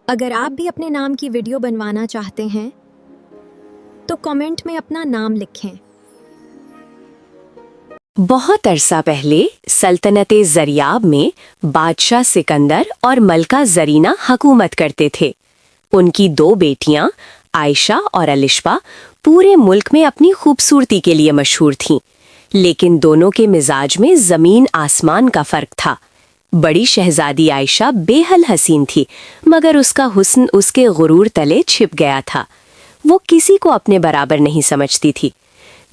अगर आप भी अपने नाम की वीडियो बनवाना चाहते हैं तो कमेंट में अपना नाम लिखें। बहुत अरसा पहले सल्तनत ज़रियाब में बादशाह सिकंदर और मलका ज़रीना हुकूमत करते थे। उनकी दो बेटियां आयशा और अलिशबा पूरे मुल्क में अपनी खूबसूरती के लिए मशहूर थीं, लेकिन दोनों के मिजाज में ज़मीन आसमान का फ़र्क था। बड़ी शहजादी आयशा बेहल हसीन थी, मगर उसका हुस्न उसके गुरूर तले छिप गया था। वो किसी को अपने बराबर नहीं समझती थी।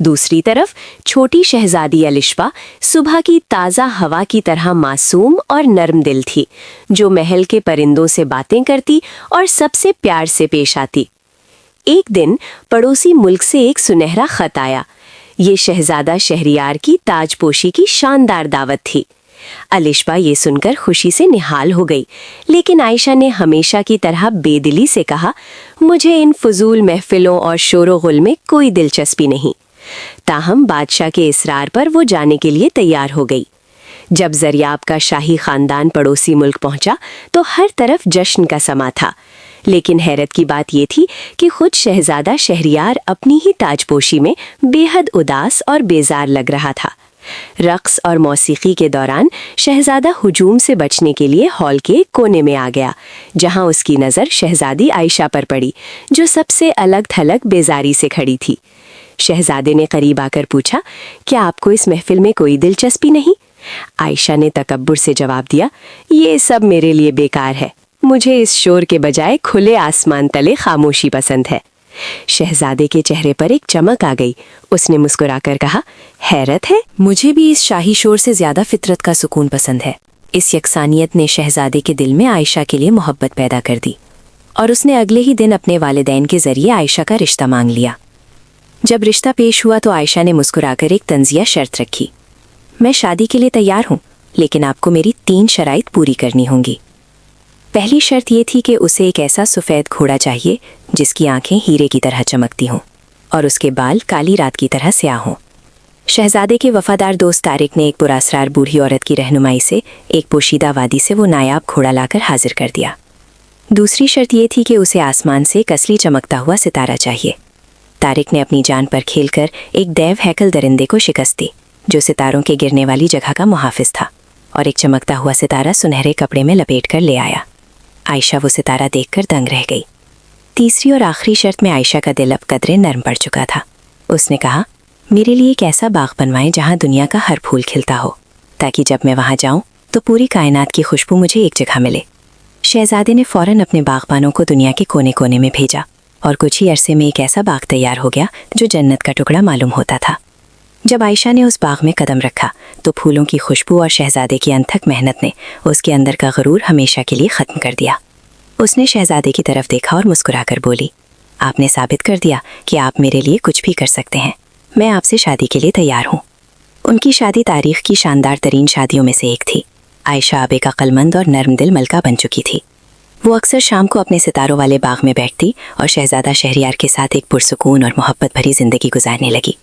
दूसरी तरफ छोटी शहजादी अलिशबा सुबह की ताज़ा हवा की तरह मासूम और नरम दिल थी, जो महल के परिंदों से बातें करती और सबसे प्यार से पेश आती। एक दिन पड़ोसी मुल्क से एक सुनहरा खत आया। ये शहजादा शहरियार की ताजपोशी की शानदार दावत थी। अलिशबा ये सुनकर खुशी से निहाल हो गई, लेकिन आयशा ने हमेशा की तरह बेदिली से कहा, मुझे इन फजूल महफिलों और शोर-ओ-गुल में कोई दिलचस्पी नहीं। ताहम बादशाह के इसरार पर वो जाने के लिए तैयार हो गई। जब ज़रियाब का शाही खानदान पड़ोसी मुल्क पहुंचा तो हर तरफ जश्न का समा था, लेकिन हैरत की बात ये थी कि खुद शहजादा शहरियार अपनी ही ताजपोशी में बेहद उदास और बेजार लग रहा था। रक्स और मौसीकी के दौरान शहजादा हुजूम से बचने के लिए हॉल के कोने में आ गया, जहां उसकी नज़र शहजादी आयशा पर पड़ी, जो सबसे अलग थलग बेजारी से खड़ी थी। शहजादे ने करीब आकर पूछा, क्या आपको इस महफिल में कोई दिलचस्पी नहीं? आयशा ने तकब्बुर से जवाब दिया, ये सब मेरे लिए बेकार है। मुझे इस शोर के बजाय खुले आसमान तले खामोशी पसंद है। शहजादे के चेहरे पर एक चमक आ गई। उसने मुस्कुराकर कहा, हैरत है, मुझे भी इस शाही शोर से ज्यादा फितरत का सुकून पसंद है। इस यकसानियत ने शहजादे के दिल में आयशा के लिए मोहब्बत पैदा कर दी और उसने अगले ही दिन अपने वालिदैन के जरिए आयशा का रिश्ता मांग लिया। जब रिश्ता पेश हुआ तो आयशा ने मुस्कुराकर एक तंजिया शर्त रखी, मैं शादी के लिए तैयार हूँ, लेकिन आपको मेरी 3 शराइत पूरी करनी होंगी। पहली शर्त ये थी कि उसे एक ऐसा सफ़ेद घोड़ा चाहिए जिसकी आंखें हीरे की तरह चमकती हों और उसके बाल काली रात की तरह स्याह हों। शहजादे के वफादार दोस्त तारिक ने एक पुरअसरार बूढ़ी औरत की रहनुमाई से एक पोशीदा वादी से वो नायाब घोड़ा लाकर हाजिर कर दिया। दूसरी शर्त ये थी कि उसे आसमान से एक असली चमकता हुआ सितारा चाहिए। तारिक ने अपनी जान पर खेलकर एक दैव हैकल दरिंदे को शिकस्त दी, जो सितारों के गिरने वाली जगह का मुहाफिज था, और एक चमकता हुआ सितारा सुनहरे कपड़े में लपेट कर ले आया। आयशा वो सितारा देखकर दंग रह गई। तीसरी और आखिरी शर्त में आयशा का दिल अब कदरे नरम पड़ चुका था। उसने कहा, मेरे लिए एक ऐसा बाग बनवाएं जहां दुनिया का हर फूल खिलता हो, ताकि जब मैं वहां जाऊं तो पूरी कायनात की खुशबू मुझे एक जगह मिले। शहजादे ने फौरन अपने बागबानों को दुनिया के कोने कोने में भेजा और कुछ ही अरसे में एक ऐसा बाग तैयार हो गया जो जन्नत का टुकड़ा मालूम होता था। जब आयशा ने उस बाग में कदम रखा तो फूलों की खुशबू और शहजादे की अनथक मेहनत ने उसके अंदर का गरूर हमेशा के लिए ख़त्म कर दिया। उसने शहजादे की तरफ देखा और मुस्कुराकर बोली, आपने साबित कर दिया कि आप मेरे लिए कुछ भी कर सकते हैं। मैं आपसे शादी के लिए तैयार हूँ। उनकी शादी तारीख की शानदार तरीन शादियों में से एक थी। आयशा अब एक अक्लमंद और नर्म दिल मलका बन चुकी थी। वो अक्सर शाम को अपने सितारों वाले बाग में बैठती और शहजादा शहरियार के साथ एक पुरसुकून और मोहब्बत भरी जिंदगी गुजारने लगी।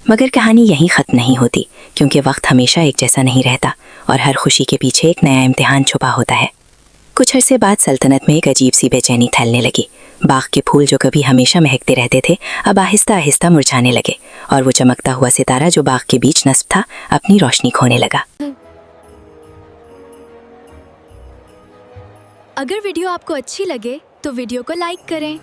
मगर कहानी यहीं ख़त्म नहीं होती, क्योंकि वक्त हमेशा एक जैसा नहीं रहता और हर खुशी के पीछे एक नया इम्तिहान छुपा होता है। कुछ अरसे बाद सल्तनत में एक अजीब सी बेचैनी फैलने लगी। बाग के फूल जो कभी हमेशा महकते रहते थे, अब आहिस्ता आहिस्ता मुरझाने लगे और वो चमकता हुआ सितारा जो बाग के बीच नस्ब था, अपनी रोशनी खोने लगा। अगर वीडियो आपको अच्छी लगे तो वीडियो को लाइक करें